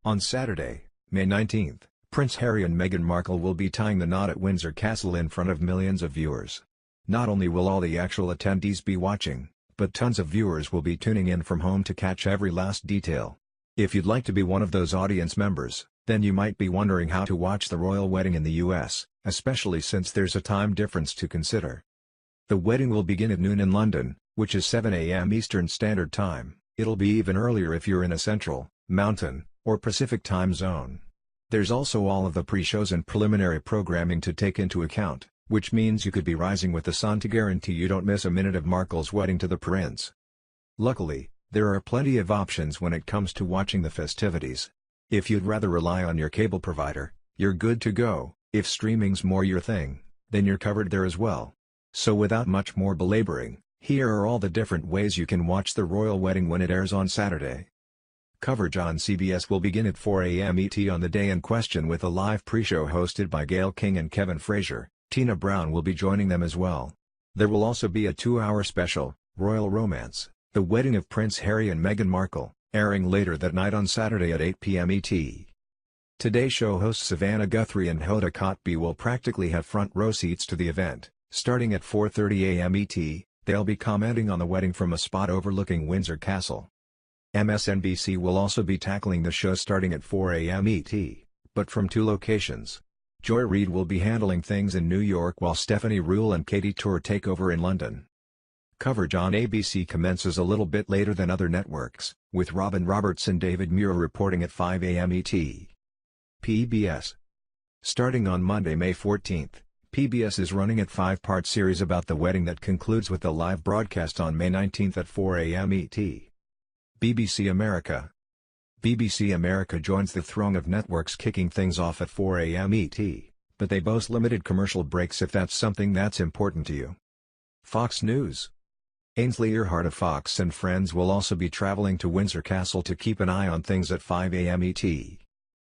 On Saturday, May 19, Prince Harry and Meghan Markle will be tying the knot at Windsor Castle in front of millions of viewers. Not only will all the actual attendees be watching, but tons of viewers will be tuning in from home to catch every last detail. If you'd like to be one of those audience members, then you might be wondering how to watch the royal wedding in the US, especially since there's a time difference to consider. The wedding will begin at noon in London, which is 7 a.m. Eastern Standard Time. It'll be even earlier if you're in a Central, Mountain, or Pacific time zone. There's also all of the pre-shows and preliminary programming to take into account, which means you could be rising with the sun to guarantee you don't miss a minute of Markle's wedding to the prince. Luckily, there are plenty of options when it comes to watching the festivities. If you'd rather rely on your cable provider, you're good to go. If streaming's more your thing, then you're covered there as well. So without much more belaboring, here are all the different ways you can watch the royal wedding when it airs on Saturday. Coverage on CBS will begin at 4 a.m. ET on the day in question with a live pre-show hosted by Gayle King and Kevin Frazier. Tina Brown will be joining them as well. There will also be a 2-hour special, Royal Romance, The Wedding of Prince Harry and Meghan Markle, airing later that night on Saturday at 8 p.m. ET. Today's show hosts Savannah Guthrie and Hoda Kotb will practically have front row seats to the event. Starting at 4:30 a.m. ET, they'll be commenting on the wedding from a spot overlooking Windsor Castle. MSNBC will also be tackling the show starting at 4 a.m. ET, but from 2 locations. Joy Reid will be handling things in New York while Stephanie Ruhle and Katie Tour take over in London. Coverage on ABC commences a little bit later than other networks, with Robin Roberts and David Muir reporting at 5 a.m. ET. PBS. Starting on Monday, May 14, PBS is running a 5-part series about the wedding that concludes with the live broadcast on May 19 at 4 a.m. ET. BBC America. BBC America joins the throng of networks kicking things off at 4 a.m. ET, but they boast limited commercial breaks if that's something that's important to you. Fox News. Ainsley Earhardt of Fox and Friends will also be traveling to Windsor Castle to keep an eye on things at 5 a.m. ET.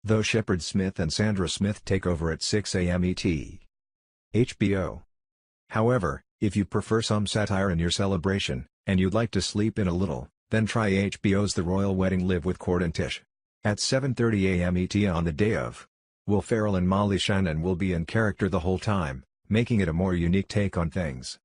Though Shepard Smith and Sandra Smith take over at 6 a.m. ET. HBO. However, if you prefer some satire in your celebration, and you'd like to sleep in a little, then try HBO's The Royal Wedding Live with Cord and Tish. At 7:30 a.m. ET on the day of, Will Ferrell and Molly Shannon will be in character the whole time, making it a more unique take on things.